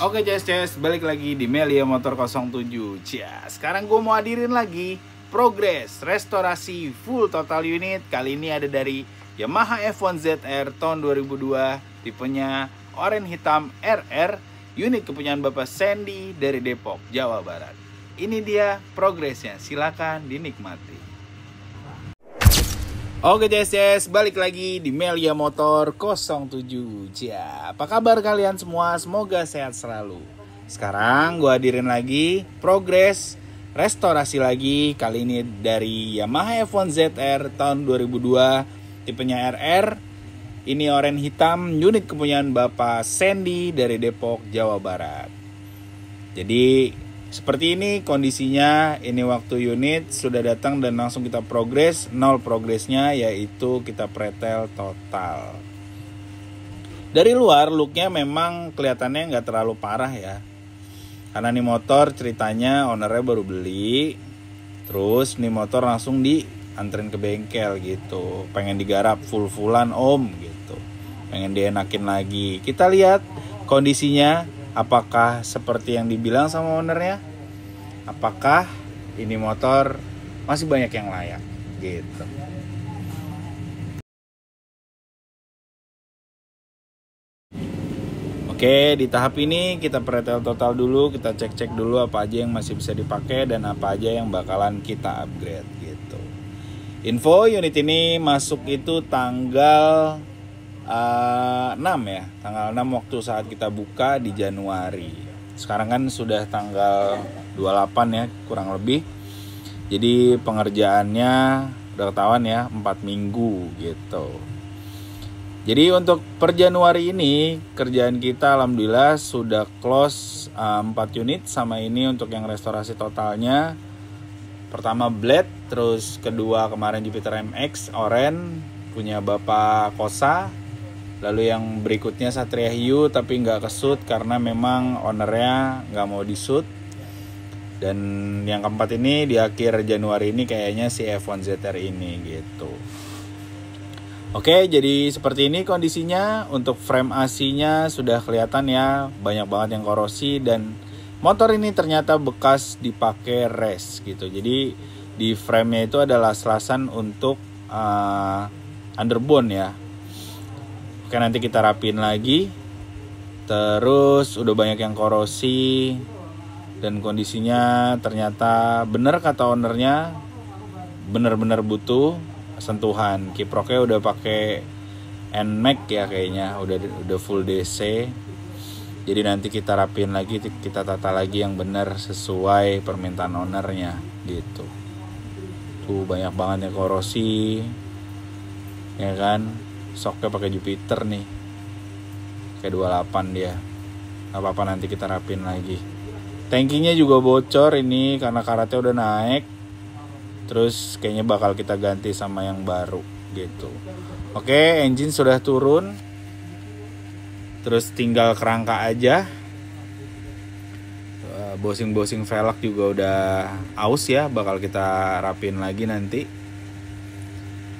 Oke CS, balik lagi di Melia Motor 07. Sekarang gue mau hadirin lagi progres restorasi full total unit. Kali ini ada dari Yamaha F1 ZR tahun 2002, tipenya oranye hitam RR, unit kepunyaan Bapak Sandy dari Depok, Jawa Barat. Ini dia progresnya, silakan dinikmati. Oke CS, balik lagi di Melia Motor 07. Apa kabar kalian semua? Semoga sehat selalu. Sekarang gue hadirin lagi progres restorasi lagi. Kali ini dari Yamaha F1 ZR tahun 2002, tipenya RR. Ini oranye hitam, unit kepunyaan Bapak Sandy dari Depok, Jawa Barat. Jadi seperti ini kondisinya. Ini waktu unit sudah datang dan langsung kita progres. Nol progresnya, yaitu kita pretel total. Dari luar looknya memang kelihatannya nggak terlalu parah ya, karena nih motor ceritanya ownernya baru beli, terus nih motor langsung dianterin ke bengkel gitu, pengen digarap full-fullan om gitu, pengen dienakin lagi. Kita lihat kondisinya, apakah seperti yang dibilang sama ownernya? Apakah ini motor masih banyak yang layak gitu. Oke, di tahap ini kita pretel total dulu, kita cek-cek dulu apa aja yang masih bisa dipakai dan apa aja yang bakalan kita upgrade gitu. Info unit ini masuk itu tanggal 6 ya, tanggal 6 waktu saat kita buka di Januari. Sekarang kan sudah tanggal 28 ya, kurang lebih. Jadi pengerjaannya udah ketahuan ya, 4 minggu gitu. Jadi untuk per Januari ini kerjaan kita alhamdulillah sudah close 4 unit sama ini untuk yang restorasi totalnya. Pertama Blade, terus kedua kemarin Jupiter MX Orange punya Bapak Kosa. Lalu yang berikutnya Satria Hiu tapi nggak kesut karena memang ownernya nggak mau disut. Dan yang keempat ini di akhir Januari ini kayaknya si F1 ZR ini gitu. Oke, jadi seperti ini kondisinya. Untuk frame AC-nya sudah kelihatan ya, banyak banget yang korosi. Dan motor ini ternyata bekas dipakai race gitu. Jadi di frame-nya itu ada las-lasan untuk underbone ya. Oke, nanti kita rapiin lagi. Terus udah banyak yang korosi. Dan kondisinya ternyata bener kata ownernya, bener-bener butuh sentuhan. Kiproknya udah pakai NMAX ya kayaknya, udah full DC. Jadi nanti kita rapiin lagi, kita tata lagi yang benar sesuai permintaan ownernya gitu. Tuh banyak banget yang korosi, ya kan. Soknya pakai Jupiter nih, kayak 28 dia. Gak apa-apa, nanti kita rapiin lagi. Tankinya juga bocor ini karena karetnya udah naik. Terus kayaknya bakal kita ganti sama yang baru gitu. Oke, engine sudah turun. Terus tinggal kerangka aja. Bosing-bosing velg juga udah aus ya, bakal kita rapiin lagi nanti.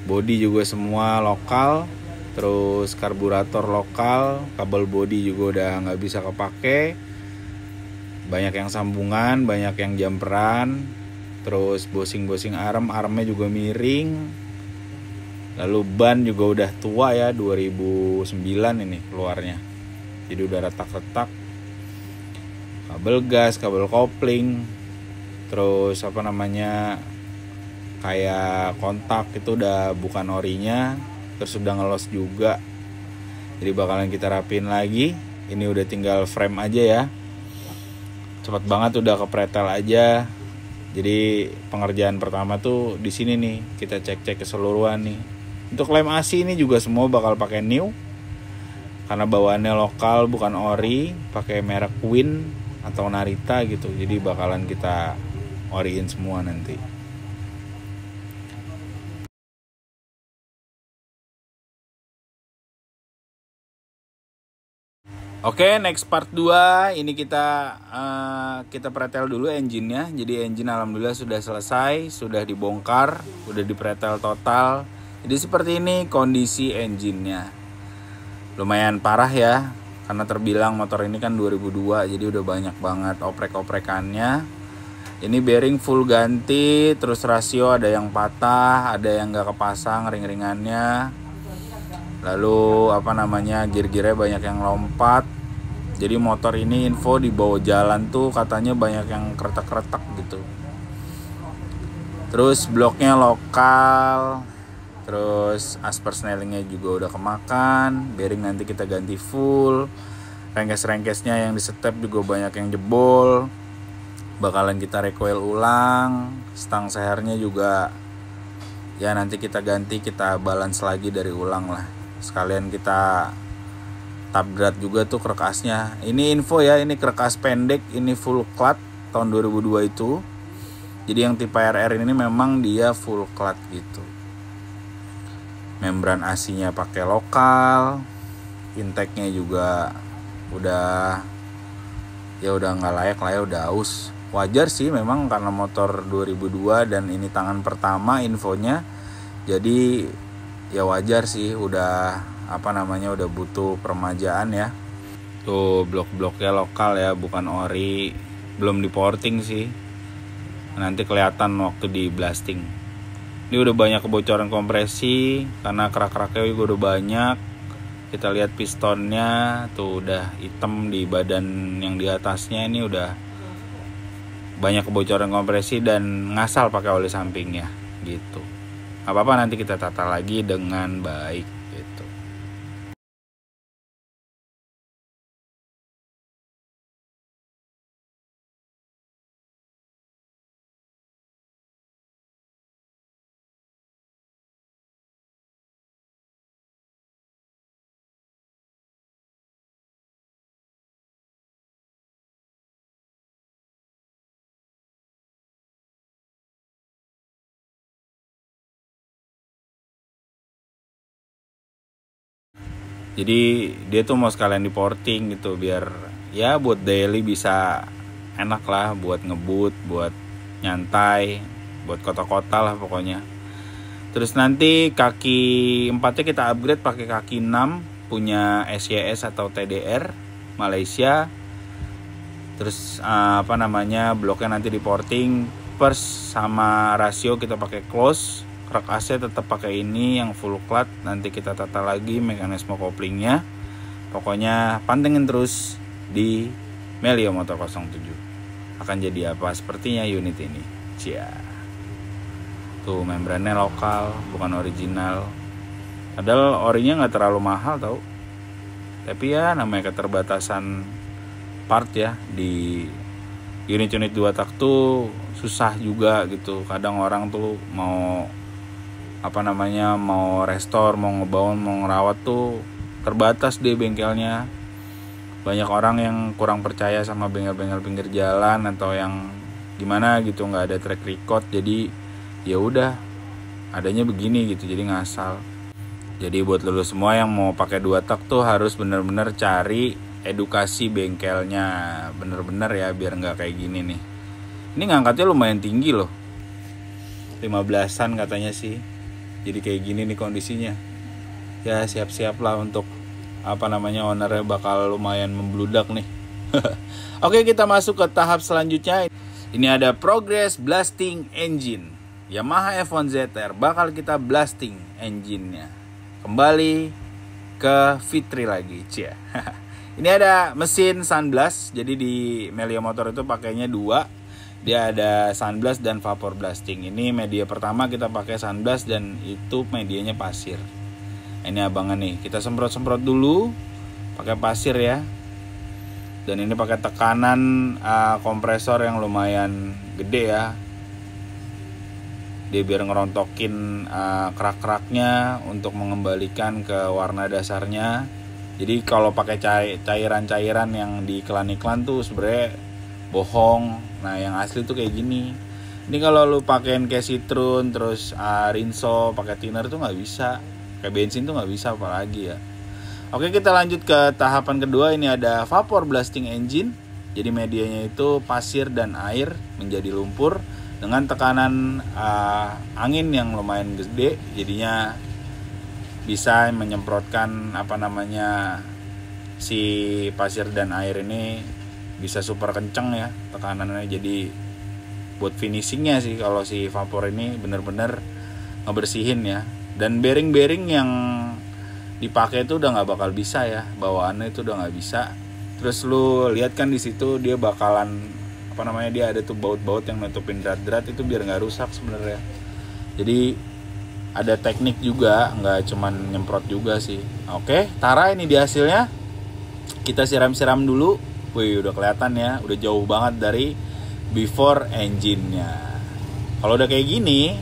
Body juga semua lokal. Terus karburator lokal, kabel body juga udah nggak bisa kepake. Banyak yang sambungan, banyak yang jumperan. Terus bosing-bosing armnya juga miring. Lalu ban juga udah tua ya, 2009 ini keluarnya. Jadi udah retak-retak. Kabel gas, kabel kopling. Terus kayak kontak itu udah bukan orinya. Terus udah ngelos juga. Jadi bakalan kita rapiin lagi. Ini udah tinggal frame aja ya. Cepet banget udah ke pretel aja. Jadi pengerjaan pertama tuh di sini nih, kita cek-cek keseluruhan nih. Untuk lem AC ini juga semua bakal pakai new. Karena bawaannya lokal bukan ori, pakai merek Queen atau Narita gitu. Jadi bakalan kita oriin semua nanti. Oke, next part 2 ini kita pretel dulu engine-nya. Jadi engine alhamdulillah sudah selesai, sudah dibongkar, udah dipretel total. Jadi seperti ini kondisi engine-nya. Lumayan parah ya. karena terbilang motor ini kan 2002, jadi udah banyak banget oprek-oprekannya. Ini bearing full ganti, terus rasio ada yang patah, ada yang nggak kepasang ring-ringannya. Lalu gear-gearnya banyak yang lompat. Jadi motor ini info di bawah jalan tuh katanya banyak yang kretek-kretek gitu. Terus bloknya lokal, terus asper snellingnya juga udah kemakan. Bearing nanti kita ganti full. Rengkes-rengkesnya yang disetep juga banyak yang jebol, bakalan kita recoil ulang. Stang sehernya juga ya nanti kita ganti, kita balance lagi dari ulang lah. Sekalian kita upgrade juga tuh kerekasnya. Ini info ya, ini kerekas pendek, ini full clat tahun 2002 itu. Jadi yang tipe RR ini memang dia full clat gitu. Membran AC-nya pakai lokal. Intake-nya juga udah nggak layak lah ya, udah aus. Wajar sih memang karena motor 2002 dan ini tangan pertama infonya. Jadi ya wajar sih, udah udah butuh permajaan ya. Tuh blok-bloknya lokal ya, bukan ori. Belum di porting sih, nanti kelihatan waktu di blasting. Ini udah banyak kebocoran kompresi karena kerak-keraknya juga udah banyak. Kita lihat pistonnya tuh udah hitam di badan yang di atasnya, ini udah banyak kebocoran kompresi dan ngasal pakai oli sampingnya gitu. Gak apa-apa, nanti kita tata lagi dengan baik gitu. Jadi dia tuh mau sekalian di porting gitu biar ya buat daily bisa enak lah, buat ngebut, buat nyantai, buat kota-kota lah pokoknya. Terus nanti kaki 4-nya kita upgrade pakai kaki 6 punya SYS atau TDR Malaysia. Terus bloknya nanti di porting, pers sama rasio kita pakai close. Rak AC tetap pakai ini yang full clat, nanti kita tata lagi mekanisme koplingnya. Pokoknya pantengin terus di Melio Motor 07. Akan jadi apa sepertinya unit ini. Cia. Tuh membrannya lokal, bukan original. Padahal orinya nggak terlalu mahal tau. Tapi ya namanya keterbatasan part ya, di unit-unit 2 tak tuh susah juga gitu. Kadang orang tuh mau mau restore, mau ngebaun, mau ngerawat tuh terbatas deh bengkelnya. Banyak orang yang kurang percaya sama bengkel-bengkel pinggir jalan atau yang gimana gitu, nggak ada track record, jadi ya udah adanya begini gitu, jadi ngasal. Jadi buat lo semua yang mau pakai 2 tak tuh harus bener-bener cari edukasi bengkelnya bener-bener ya, biar nggak kayak gini nih. Ini ngangkatnya lumayan tinggi loh, 15-an katanya sih. Jadi kayak gini nih kondisinya. Ya siap-siap lah untuk ownernya bakal lumayan membludak nih. Oke, kita masuk ke tahap selanjutnya. Ini ada progress blasting engine. Yamaha F1 ZR bakal kita blasting engine-nya. Kembali ke Fitri lagi, cia. Ini ada mesin sunblast. Jadi di Melio Motor itu pakainya 2. Dia ada sunblast dan vapor blasting. Ini media pertama kita pakai sunblast dan itu medianya pasir. Ini abangan nih, kita semprot-semprot dulu pakai pasir ya. Dan ini pakai tekanan kompresor yang lumayan gede ya. Dia biar ngerontokin kerak-keraknya untuk mengembalikan ke warna dasarnya. Jadi kalau pakai cairan-cairan yang di iklan-iklan tuh sebenarnya bohong. Nah yang asli tuh kayak gini. Ini kalau lu pakein kayak Citroen terus Rinso pakai thinner tuh nggak bisa. Kayak bensin tuh nggak bisa apalagi ya. Oke, kita lanjut ke tahapan kedua. Ini ada vapor blasting engine. Jadi medianya itu pasir dan air menjadi lumpur dengan tekanan angin yang lumayan gede. Jadinya bisa menyemprotkan si pasir dan air ini bisa super kenceng ya tekanannya. Jadi buat finishingnya sih kalau si vapor ini bener-bener ngebersihin ya. Dan bearing-bearing yang dipakai itu udah nggak bakal bisa ya, bawaannya itu udah nggak bisa. Terus lu lihat kan di situ dia bakalan dia ada tuh baut-baut yang nutupin drat-drat itu biar nggak rusak sebenarnya. Jadi ada teknik juga, nggak cuman nyemprot juga sih. Oke, Tara ini di hasilnya. Kita siram-siram dulu. Wih, udah kelihatan ya, udah jauh banget dari before engine-nya. Kalau udah kayak gini,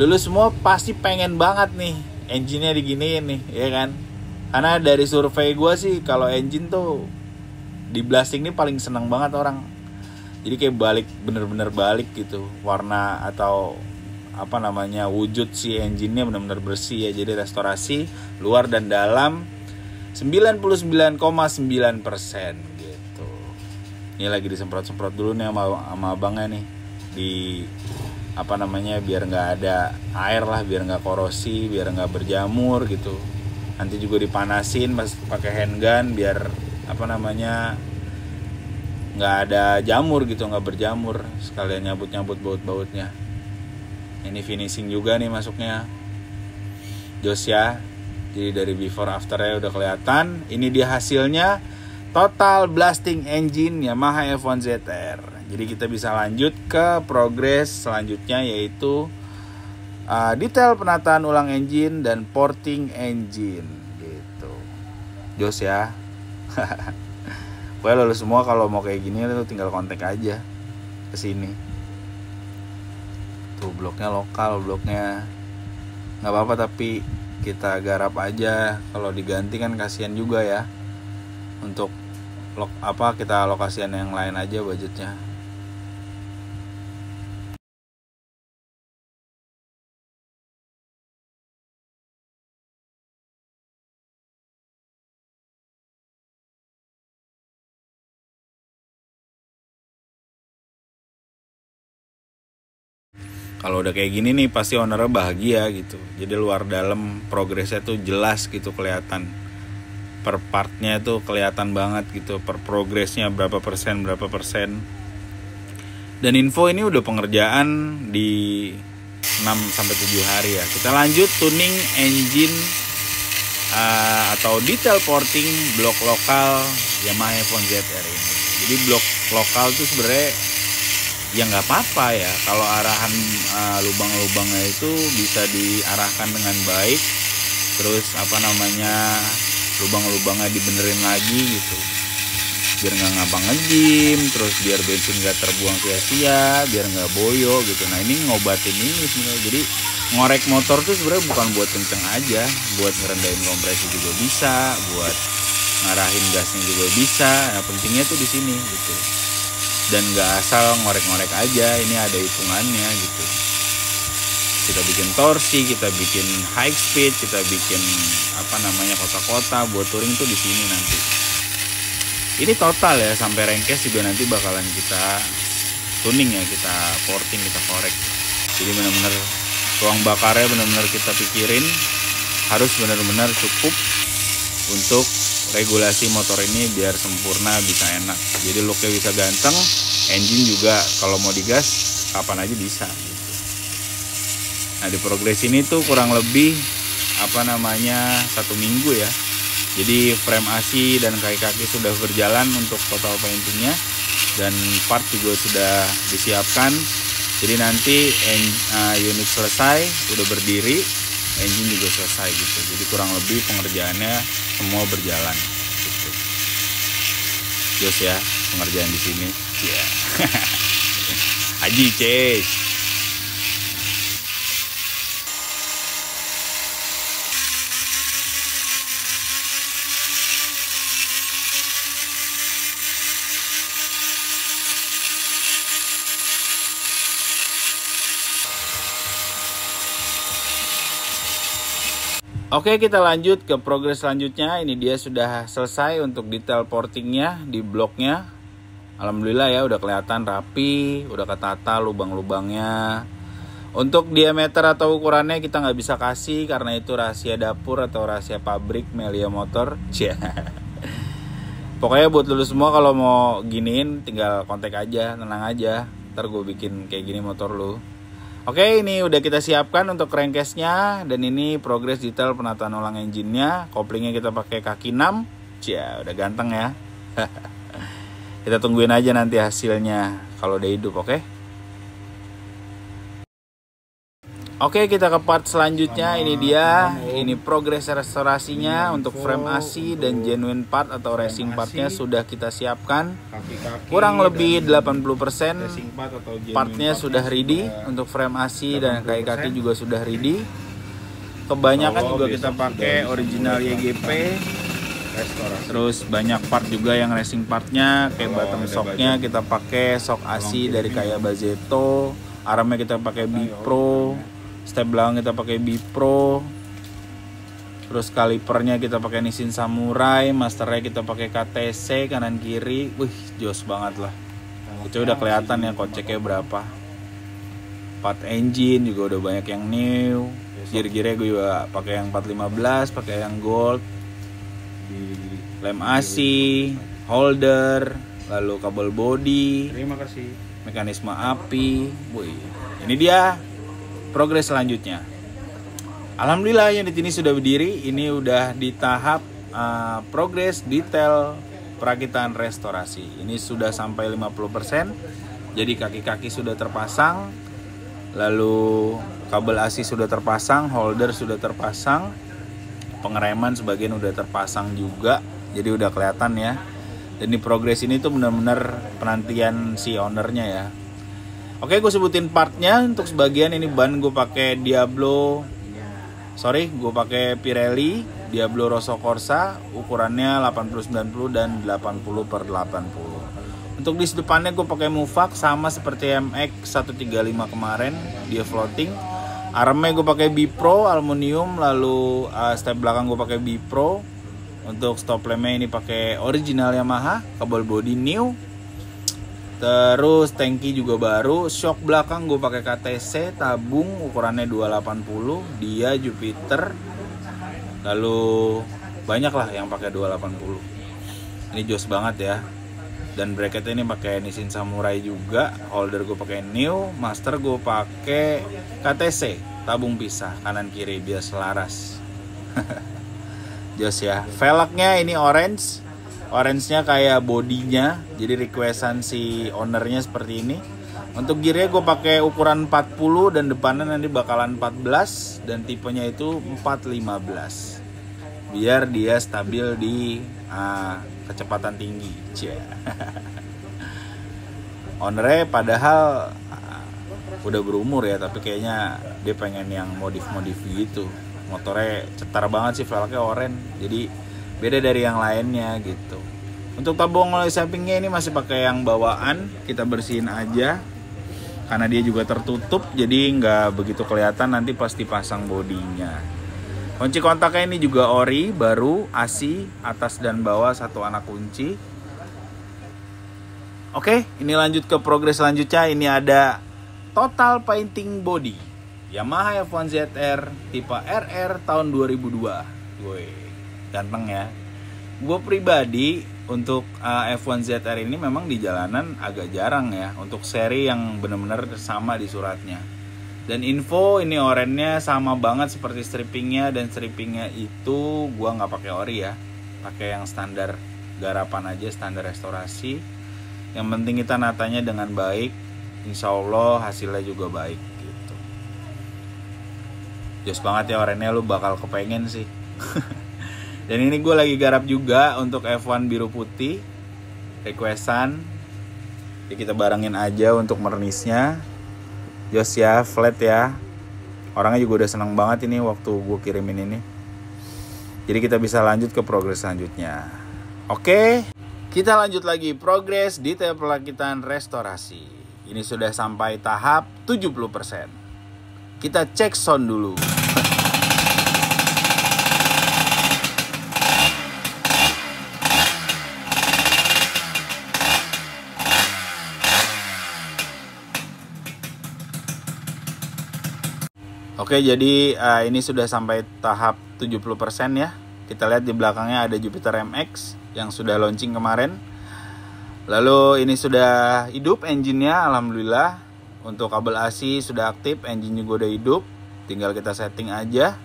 lu semua pasti pengen banget nih engine-nya diginiin nih, ya kan? Karena dari survei gue sih, kalau engine tuh di blasting nih paling seneng banget orang. Jadi kayak balik, bener-bener balik gitu. Warna atau wujud si engine-nya bener-bener bersih ya. Jadi restorasi luar dan dalam 99,9% gitu. Ini lagi disemprot-semprot dulu nih sama abangnya nih. Biar nggak ada air lah, biar nggak korosi, biar nggak berjamur gitu. Nanti juga dipanasin pakai handgun biar nggak ada jamur gitu, nggak berjamur, sekalian nyabut baut-bautnya. Ini finishing juga nih masuknya, jos ya. Jadi dari before afternya udah kelihatan. Ini dia hasilnya, total blasting engine Yamaha F1 ZR. Jadi kita bisa lanjut ke progres selanjutnya, yaitu detail penataan ulang engine dan porting engine gitu. Jos ya. Well, lu semua kalau mau kayak gini lu tinggal kontak aja ke sini. Tuh bloknya lokal, bloknya nggak apa-apa, tapi kita garap aja. Kalau diganti kan kasihan juga ya. Untuk kita alokasian yang lain aja budgetnya. Kalau udah kayak gini nih pasti ownernya bahagia gitu. Jadi luar dalam progresnya tuh jelas gitu, kelihatan. Per partnya tuh kelihatan banget gitu, per progresnya berapa persen. Dan info ini udah pengerjaan di 6-7 hari ya. Kita lanjut tuning engine atau detail porting blok lokal Yamaha F1 ZR ini. Jadi blok lokal tuh sebenarnya ya nggak apa-apa ya, kalau arahan lubang-lubangnya itu bisa diarahkan dengan baik. Terus lubang-lubangnya dibenerin lagi gitu, biar nggak ngabang ngejim, terus biar bensin nggak terbuang sia-sia, biar nggak boyo gitu. Nah ini ngobatin ini sebenarnya. Jadi ngorek motor tuh sebenarnya bukan buat kenceng aja, buat ngerendahin kompresi juga bisa, buat ngarahin gasnya juga bisa. Nah pentingnya tuh di sini gitu. Dan nggak asal ngorek-ngorek aja, ini ada hitungannya gitu. Kita bikin torsi, kita bikin high speed, kita bikin kota-kota buat touring tuh di sini nanti. Ini total ya, sampai Rengkes juga nanti bakalan kita tuning ya, kita porting, kita korek. Jadi benar-benar ruang bakarnya benar-benar kita pikirin harus benar-benar cukup untuk regulasi motor ini biar sempurna, bisa enak. Jadi looknya bisa ganteng, engine juga kalau mau digas kapan aja bisa gitu. Nah di progres ini tuh kurang lebih 1 minggu ya. Jadi frame AC dan kaki-kaki sudah berjalan untuk total paintingnya, dan part juga sudah disiapkan. Jadi nanti unit selesai, udah berdiri, engine juga selesai gitu. Jadi kurang lebih pengerjaannya semua berjalan gitu. Jos ya pengerjaan di sini. Yeah. Haji Ces. Oke, kita lanjut ke progres selanjutnya. Ini dia sudah selesai untuk detail portingnya di bloknya. Alhamdulillah ya, udah kelihatan rapi, udah ketata lubang-lubangnya. Untuk diameter atau ukurannya kita nggak bisa kasih karena itu rahasia dapur atau rahasia pabrik Melia Motor. Pokoknya buat lu semua kalau mau giniin tinggal kontak aja, tenang aja. Ntar gue bikin kayak gini motor lu. Oke, ini udah kita siapkan untuk crankcase-nya. Dan ini progres detail penataan ulang engine-nya. Koplingnya kita pakai kaki 6. Cia, udah ganteng ya. Kita tungguin aja nanti hasilnya kalau udah hidup, oke? Oke, kita ke part selanjutnya. Ini dia, ini progres restorasinya untuk frame AC dan genuine part atau racing partnya sudah kita siapkan. Kurang lebih 80% partnya sudah ready untuk frame AC dan kaki-kaki juga sudah ready. Kebanyakan juga kita pakai original YGP. Terus banyak part juga yang racing partnya, kayak bottom shocknya kita pakai shock AC dari kayak Bazeto. Armnya kita pakai Bipro. Step belakang kita pakai Bipro. Terus kalipernya kita pakai Nissin Samurai. Masternya kita pakai KTC kanan kiri. Wih, jos banget lah. Itu udah kelihatan ya koceknya berapa. Part engine juga udah banyak yang new. Gear-gearnya gue juga pakai yang 415, pakai yang gold. Lem AC, holder, lalu kabel body. Terima kasih. Mekanisme api. Wih, ini dia progres selanjutnya. Alhamdulillah unit ini sudah berdiri. Ini udah di tahap progres detail perakitan restorasi. Ini sudah sampai 50%. Jadi kaki-kaki sudah terpasang. Lalu kabel AC sudah terpasang, holder sudah terpasang. Pengereman sebagian udah terpasang juga. Jadi udah kelihatan ya. Dan di progres ini tuh benar-benar penantian si ownernya ya. Oke, gue sebutin partnya. Untuk sebagian ini ban gue pakai gue pakai Pirelli Diablo Rosso Corsa, ukurannya 80-90 dan 80/80. Untuk dis depannya gue pakai Mufak sama seperti MX135 kemarin, dia floating. Armnya gue pakai Bipro aluminium, lalu step belakang gue pakai Bipro. Untuk stop lampnya ini pakai original Yamaha, kabel body new. Terus tangki juga baru, shock belakang gue pakai KTC tabung ukurannya 280, dia Jupiter. Lalu banyak lah yang pakai 280. Ini jos banget ya. Dan bracketnya ini pakai Nissin Samurai juga, holder gue pakai new, master gue pakai KTC tabung pisah kanan kiri biar selaras. Jos ya. Velgnya ini orange. Orange-nya kayak bodinya, jadi requestan si ownernya seperti ini. Untuk gearnya gue pakai ukuran 40 dan depannya nanti bakalan 14 dan tipenya itu 415. Biar dia stabil di kecepatan tinggi. Ownernya padahal udah berumur ya, tapi kayaknya dia pengen yang modif-modif gitu. Motornya cetar banget sih, velgnya oranye, jadi beda dari yang lainnya gitu. Untuk tabung oleh sampingnya ini masih pakai yang bawaan, kita bersihin aja karena dia juga tertutup, jadi nggak begitu kelihatan nanti pas dipasang bodinya. Kunci kontaknya ini juga ori, baru, AC, atas dan bawah satu anak kunci. Oke, ini lanjut ke progres selanjutnya. Ini ada total painting body Yamaha F1 ZR tipe RR tahun 2002. Woi, ganteng ya. Gue pribadi untuk F1 ZR ini memang di jalanan agak jarang ya, untuk seri yang benar-benar sama di suratnya. Dan info ini orennya sama banget seperti strippingnya, dan strippingnya itu gue nggak pakai ori ya, pakai yang standar garapan aja, standar restorasi. Yang penting kita natanya dengan baik, insya Allah hasilnya juga baik gitu. Jos banget ya orennya, lu bakal kepengen sih. Dan ini gue lagi garap juga untuk F1 biru putih, requestan. Jadi kita barengin aja untuk mernisnya. Jos ya, flat ya. Orangnya juga udah seneng banget ini waktu gue kirimin ini. Jadi kita bisa lanjut ke progres selanjutnya. Oke, kita lanjut lagi progres detail perakitan restorasi. Ini sudah sampai tahap 70%. Kita cek sound dulu. Oke, jadi ini sudah sampai tahap 70% ya. Kita lihat di belakangnya ada Jupiter MX. yang sudah launching kemarin. Lalu ini sudah hidup engine-nya, alhamdulillah. Untuk kabel AC sudah aktif, engine juga udah hidup. Tinggal kita setting aja.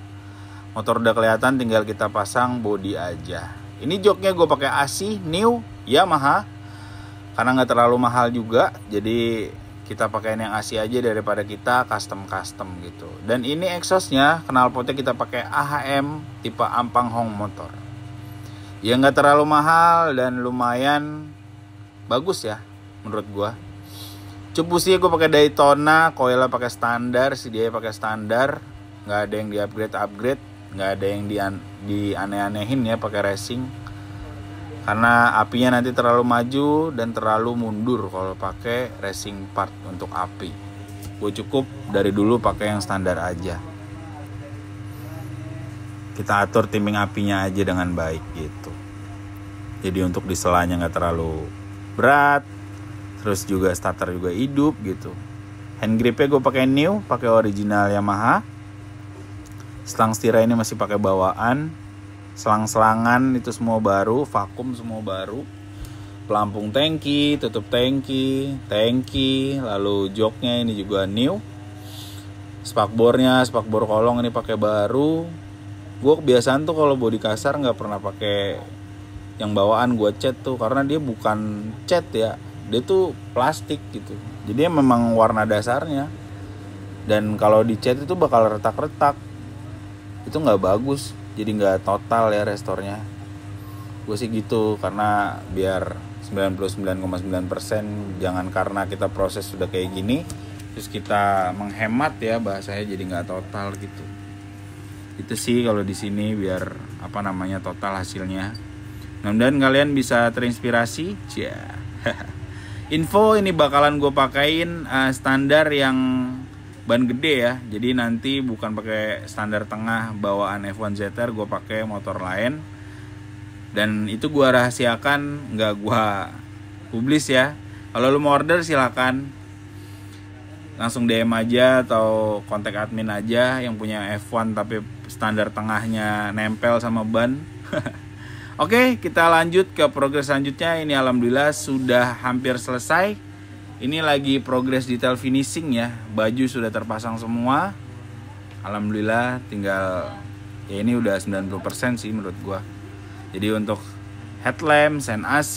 Motor udah kelihatan, tinggal kita pasang bodi aja. Ini joknya gue pakai AC new Yamaha karena nggak terlalu mahal juga, jadi kita pakaiin yang AC aja daripada kita custom gitu. Dan ini exhaustnya, knalpotnya kita pakai AHM tipe Ampang Hong motor. Ya nggak terlalu mahal dan lumayan bagus ya menurut gue. Cup businya gue pakai Daytona, coilnya pakai standar, CDI pakai standar, nggak ada yang di upgrade, nggak ada yang di aneh-anehin ya pakai racing. Karena apinya nanti terlalu maju dan terlalu mundur kalau pakai racing part untuk api. Gue cukup dari dulu pakai yang standar aja. Kita atur timing apinya aja dengan baik gitu. Jadi untuk di selanya nggak terlalu berat. Terus juga starter juga hidup gitu. Hand gripnya gue pakai new, pakai original Yamaha. Selang setirnya ini masih pakai bawaan. Selang-selangan itu semua baru, vakum semua baru. Pelampung tangki, tutup tangki, lalu joknya ini juga new. Spakbornya, spakbor kolong ini pakai baru. Gue kebiasaan tuh kalau bodi kasar nggak pernah pakai yang bawaan, gue cat tuh karena dia bukan cat ya, dia tuh plastik gitu. Jadi memang warna dasarnya. Dan kalau dicat itu bakal retak-retak. Itu nggak bagus. Jadi nggak total ya restornya. Gue sih gitu, karena biar 99,9% jangan karena kita proses sudah kayak gini terus kita menghemat ya bahasanya, jadi nggak total gitu. Itu sih kalau di sini biar total hasilnya. Mudah-mudahan kalian bisa terinspirasi. Info ini bakalan gue pakein standar yang ban gede ya, jadi nanti bukan pakai standar tengah bawaan F1 ZR, gue pakai motor lain. Dan itu gue rahasiakan, nggak gue publis ya. Kalau lu mau order silakan langsung DM aja atau kontak admin aja yang punya F1 tapi standar tengahnya nempel sama ban. Oke, kita lanjut ke progres selanjutnya. Ini alhamdulillah sudah hampir selesai. Ini lagi progres detail finishing ya. Baju sudah terpasang semua. Alhamdulillah tinggal ya ini udah 90% sih menurut gua. Jadi untuk headlamp, sen AC,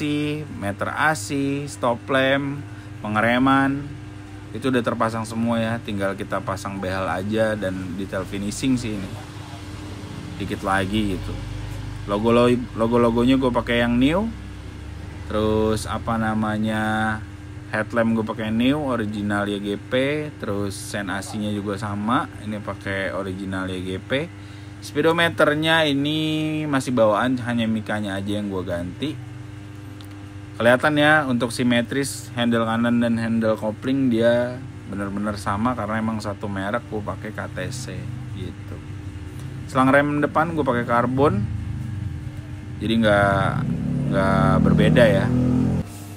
meter AC, stop lamp, pengereman itu udah terpasang semua ya. Tinggal kita pasang behel aja dan detail finishing sih ini. Dikit lagi gitu. Logo-logonya gue pakai yang new. Terus headlamp gue pakai new original YGP, terus sen AC-nya juga sama, ini pakai original YGP. Speedometernya ini masih bawaan, hanya mikanya aja yang gue ganti. Kelihatan ya untuk simetris handle kanan dan handle kopling dia benar-benar sama karena emang satu merek, gue pakai KTC gitu. Selang rem depan gue pakai karbon, jadi nggak berbeda ya.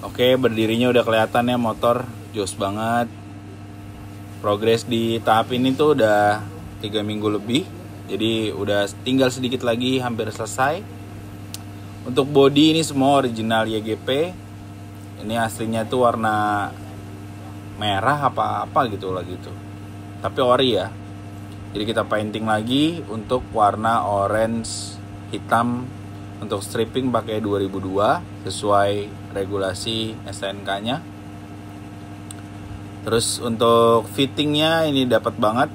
Oke, berdirinya udah kelihatan ya motor jos banget. Progres di tahap ini tuh udah 3 minggu lebih. Jadi udah tinggal sedikit lagi hampir selesai. Untuk body ini semua original YGP. Ini aslinya tuh warna merah apa gitu lah gitu. Tapi ori ya. Jadi kita painting lagi untuk warna orange hitam. Untuk stripping pakai 2002 sesuai regulasi STNK-nya. Terus untuk fittingnya ini dapat banget,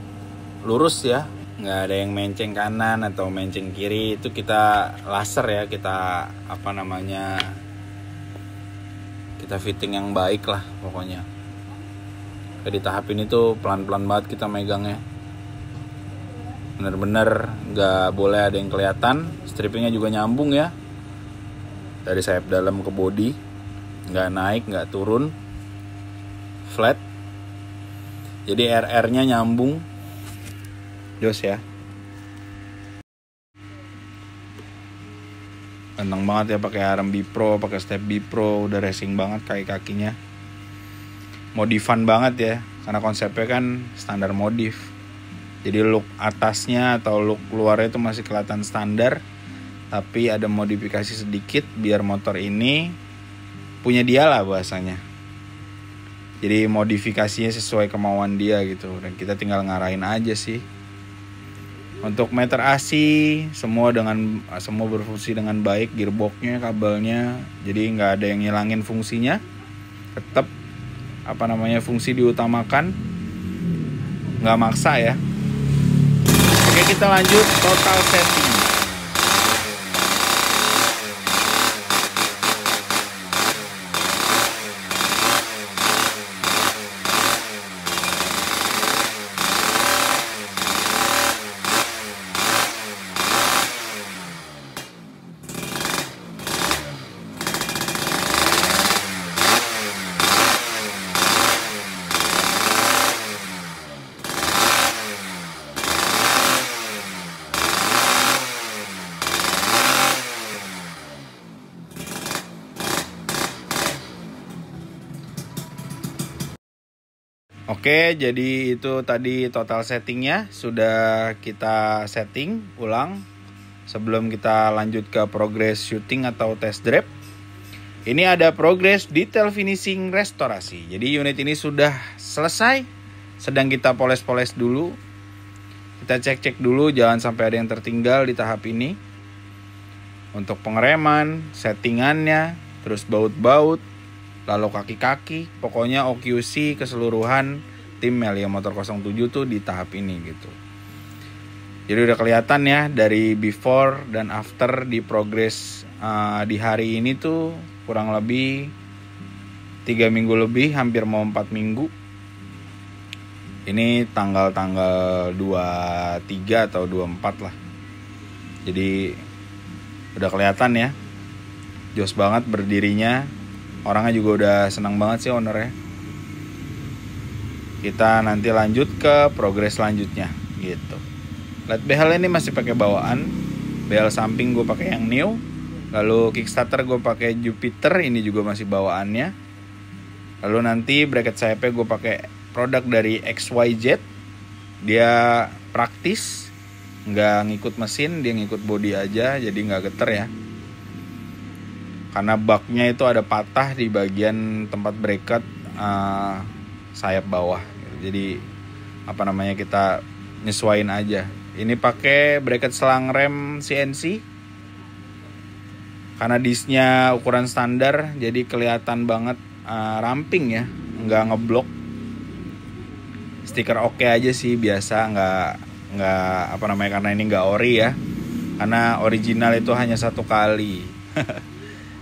lurus ya, nggak ada yang menceng kanan atau menceng kiri. Itu kita laser ya, kita kita fitting yang baik lah pokoknya. Di tahap ini tuh pelan-pelan banget kita megangnya. Bener-bener nggak boleh ada yang kelihatan. Strippingnya juga nyambung ya, dari sayap dalam ke bodi, nggak naik nggak turun, flat. Jadi RR-nya nyambung, jos ya. Ganteng banget ya pakai arm Bipro, pakai step Bipro, udah racing banget kaki-kakinya. Modifan banget ya, karena konsepnya kan standar modif. Jadi look atasnya atau look luarnya itu masih kelihatan standar, tapi ada modifikasi sedikit biar motor ini punya dia lah bahasanya. Jadi modifikasinya sesuai kemauan dia gitu, dan kita tinggal ngarahin aja sih. Untuk meter asi semua berfungsi dengan baik, gearboxnya, kabelnya, jadi nggak ada yang ngilangin fungsinya. Tetap fungsi diutamakan, nggak maksa ya. Oke, kita lanjut total setting. Oke, jadi itu tadi total settingnya sudah kita setting ulang sebelum kita lanjut ke progress shooting atau test drive. Ini ada progress detail finishing restorasi. Jadi unit ini sudah selesai, sedang kita poles-poles dulu. Kita cek-cek dulu jangan sampai ada yang tertinggal di tahap ini. Untuk pengereman, settingannya, terus baut-baut, lalu kaki-kaki, pokoknya OQC keseluruhan tim Melia Motor 07 tuh di tahap ini gitu. Jadi udah kelihatan ya dari before dan after di progress di hari ini tuh kurang lebih 3 minggu lebih, hampir mau 4 minggu. Ini tanggal 23 atau 24 lah. Jadi udah kelihatan ya, jos banget berdirinya. Orangnya juga udah senang banget sih ownernya. Kita nanti lanjut ke progres selanjutnya gitu. Light behel ini masih pakai bawaan. Behel samping gue pakai yang new. Lalu kickstarter gue pakai Jupiter, ini juga masih bawaannya. Lalu nanti bracket sayapnya gue pakai produk dari XYZ. Dia praktis, nggak ngikut mesin, dia ngikut body aja, jadi nggak geter ya. Karena baknya itu ada patah di bagian tempat bracket sayap bawah. Jadi kita nyesuain aja. Ini pakai bracket selang rem CNC. Karena disnya ukuran standar, jadi kelihatan banget ramping ya, nggak ngeblok. Stiker oke aja sih biasa, nggak karena ini nggak ori ya. Karena original itu hanya 1 kali.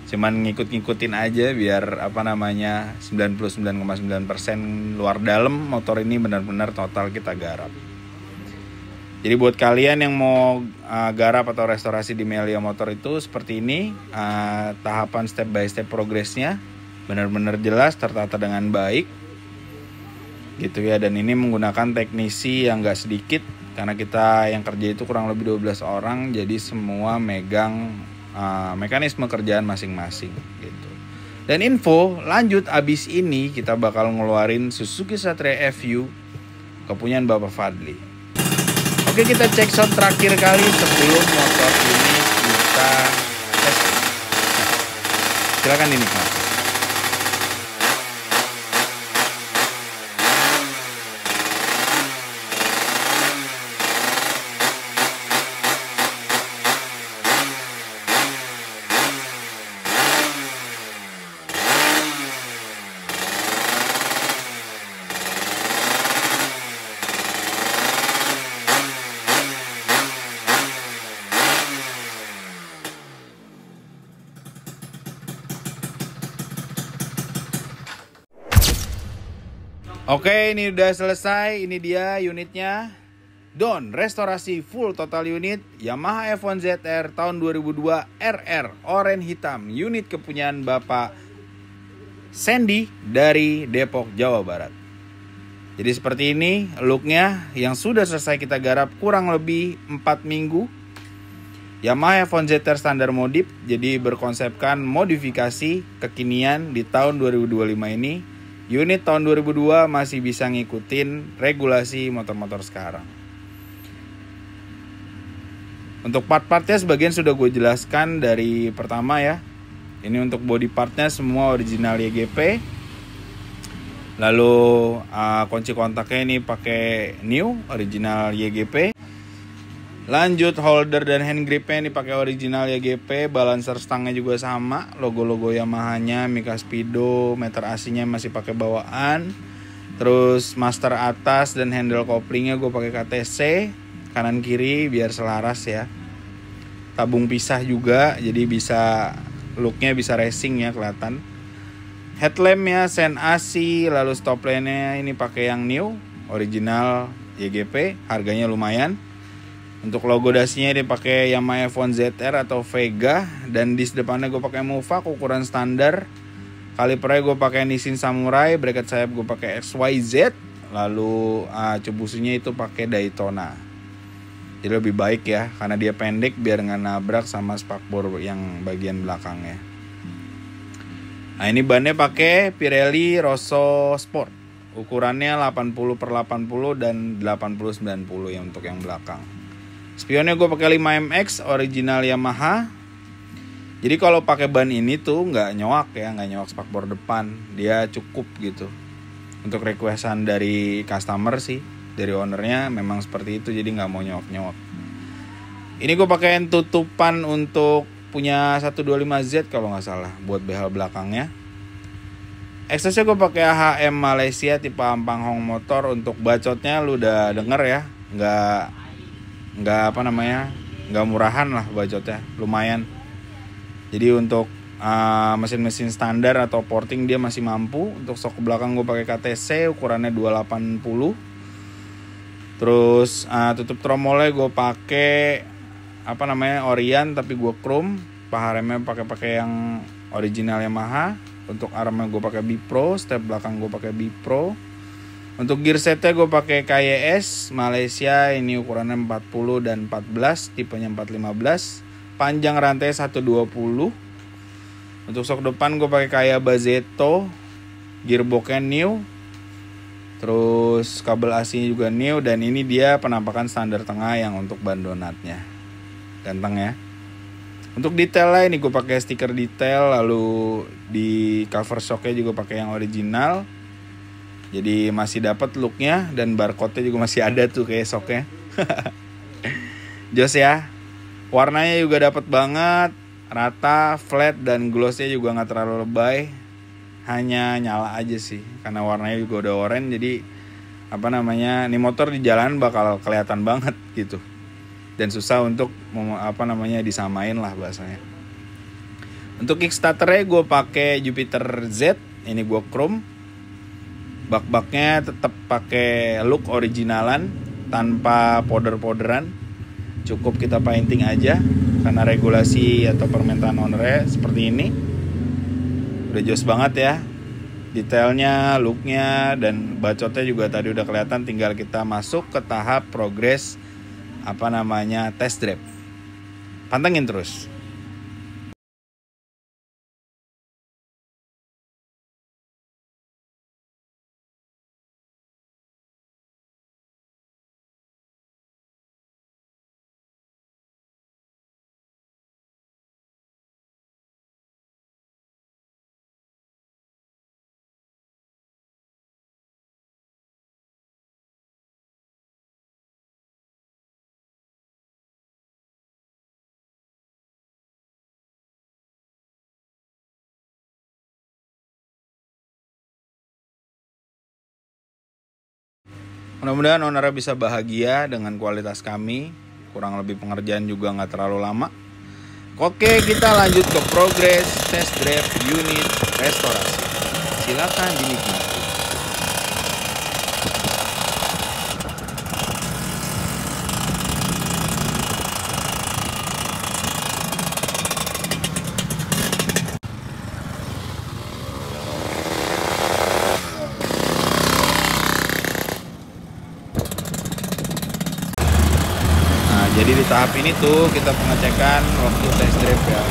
Cuman ngikut-ngikutin aja biar 99,9% luar dalam motor ini benar-benar total kita garap. Jadi buat kalian yang mau garap atau restorasi di Melia Motor itu seperti ini, tahapan step by step progresnya benar-benar jelas, tertata dengan baik gitu ya. Dan ini menggunakan teknisi yang gak sedikit, karena kita yang kerja itu kurang lebih 12 orang, jadi semua megang mekanisme kerjaan masing-masing gitu. Dan info lanjut, abis ini kita bakal ngeluarin Suzuki Satria FU kepunyaan Bapak Fadli. Oke, kita cek shot terakhir kali sebelum motor ini kita tes. Silakan dinikmati. Oke, ini udah selesai. Ini dia unitnya. Don restorasi full total unit Yamaha F1 ZR tahun 2002 RR oranye hitam, unit kepunyaan Bapak Sandy dari Depok, Jawa Barat. Jadi seperti ini looknya yang sudah selesai kita garap kurang lebih 4 minggu. Yamaha F1 ZR standar modif, jadi berkonsepkan modifikasi kekinian di tahun 2025 ini. Unit tahun 2002 masih bisa ngikutin regulasi motor-motor sekarang. Untuk part-partnya sebagian sudah gue jelaskan dari pertama ya. Ini untuk body partnya semua original YGP. Lalu kunci kontaknya ini pakai new original YGP. Lanjut holder dan hand gripnya ini pakai original YGP. Balancer stangnya juga sama, logo-logo Yamaha-nya, Mika Speedo, meter AC-nya masih pakai bawaan. Terus master atas dan handle couplingnya gue pakai KTC kanan kiri biar selaras ya. Tabung pisah juga, jadi bisa looknya bisa racing ya kelihatan. Headlampnya Sen AC, lalu stop lamp-nya ini pakai yang new original YGP, harganya lumayan. Untuk logo dasinya dia pakai Yamaha F1 ZR atau Vega, dan dis depannya gue pakai Mufak ukuran standar. Kalipernya gue pakai Nissin Samurai, bracket sayap gue pakai XYZ, lalu cebusunya itu pakai Daytona. Jadi lebih baik ya, karena dia pendek biar nggak nabrak sama spakbor yang bagian belakangnya. Nah ini bannya pakai Pirelli Rosso Sport, ukurannya 80/80 dan 80/90 ya untuk yang belakang. Spionnya gue pakai 5MX original Yamaha. Jadi kalau pakai ban ini tuh nggak nyowak ya, nggak nyowak spakbor depan, dia cukup gitu. Untuk requestan dari customer sih, dari ownernya memang seperti itu, jadi nggak mau nyowak-nyowak. Ini gue pakein tutupan untuk punya 125Z kalau nggak salah buat behel belakangnya. Eksosnya gue pakai HM Malaysia tipe Ampang Hong motor. Untuk bacotnya lu udah denger ya, nggak murahan lah bacotnya, lumayan. Jadi untuk mesin-mesin standar atau porting dia masih mampu. Untuk sok belakang gue pakai KTC ukurannya 280. Terus tutup tromolnya gue pakai Orion tapi gue chrome. Paha remnya pakai yang original Yamaha. Untuk armnya gue pakai Bipro, step belakang gue pakai Bipro. Untuk gear setnya gue pakai KYS Malaysia, ini ukurannya 40 dan 14, tipenya 415. Panjang rantai 120. Untuk sok depan gue pakai Kayaba Zeto, gearboxnya new. Terus kabel AC-nya juga new, dan ini dia penampakan standar tengah yang untuk ban donatnya. Ganteng ya. Untuk detailnya ini gue pakai stiker detail, lalu di cover shocknya juga pakai yang original. Jadi masih dapat looknya, dan barcode-nya juga masih ada tuh kayak shocknya. Jos ya. Warnanya juga dapat banget, rata, flat, dan glossnya juga nggak terlalu lebay. Hanya nyala aja sih karena warnanya juga udah oranye, jadi ini motor di jalan bakal kelihatan banget gitu dan susah untuk disamain lah bahasanya. Untuk kickstarternya gue pakai Jupiter Z, ini gue chrome. Bak-baknya tetap pakai look originalan tanpa powder-powderan, cukup kita painting aja karena regulasi atau permintaan ownernya seperti ini. Udah jos banget ya, detailnya, looknya, dan bacotnya juga tadi udah kelihatan. Tinggal kita masuk ke tahap progres test drive. Pantengin terus. Mudah-mudahan ownernya bisa bahagia dengan kualitas kami. Kurang lebih pengerjaan juga nggak terlalu lama. Oke, kita lanjut ke progres test drive unit restorasi. Silakan dinikmati. Jadi di tahap ini tuh kita pengecekan waktu test drive ya.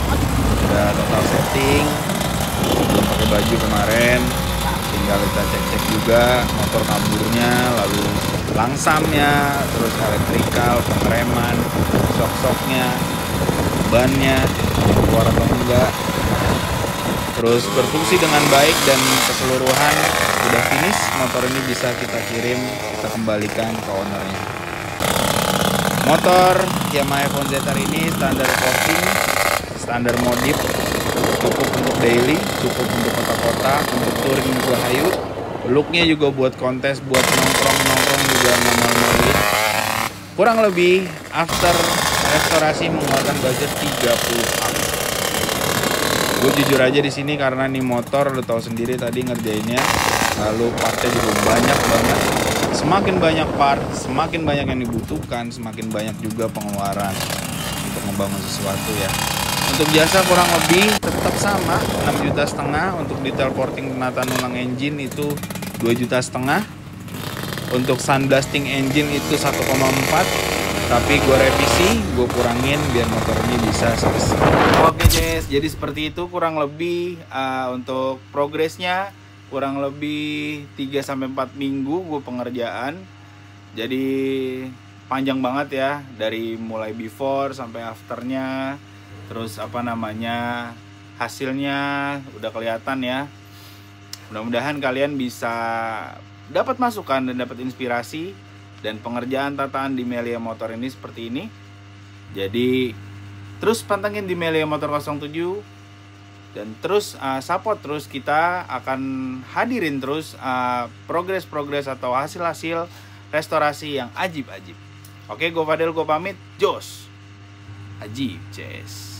Udah total setting, belum pakai baju kemarin, tinggal kita cek-cek juga motor kamburnya, lalu langsamnya, terus elektrikal, pengereman, sok-soknya, bannya keluar atau enggak, terus berfungsi dengan baik dan keseluruhan udah finish. Motor ini bisa kita kirim, kita kembalikan ke ownernya. Motor Yamaha F1 ZR ini standar porting, standar modif, cukup untuk daily, cukup untuk kota-kota, untuk touring juga hayu. Looknya juga buat kontes, buat nongkrong-nongkrong juga normal-normal. Kurang lebih after restorasi mengeluarkan budget 30 up. Gue jujur aja di sini karena nih motor lo tahu sendiri tadi ngerjainnya, lalu partnya juga banyak banget. Semakin banyak part, semakin banyak yang dibutuhkan, semakin banyak juga pengeluaran untuk membangun sesuatu ya. Untuk jasa kurang lebih tetap sama, 6,5 juta. Untuk detail porting penataan ulang engine itu 2,5 juta. Untuk sandblasting engine itu 1,4. Tapi gue revisi, gue kurangin biar motor ini bisa selesai. Oke guys, jadi seperti itu kurang lebih untuk progresnya. Kurang lebih 3-4 minggu gue pengerjaan. Jadi panjang banget ya, dari mulai before sampai afternya. Terus hasilnya udah kelihatan ya. Mudah-mudahan kalian bisa dapat masukan dan dapat inspirasi. Dan pengerjaan tataan di Melia Motor ini seperti ini. Jadi terus pantengin di Melia Motor 07. Dan terus support terus, kita akan hadirin terus progres-progres atau hasil-hasil restorasi yang ajib-ajib. Oke, gue Fadel, gue pamit. Jos ajib, Ces.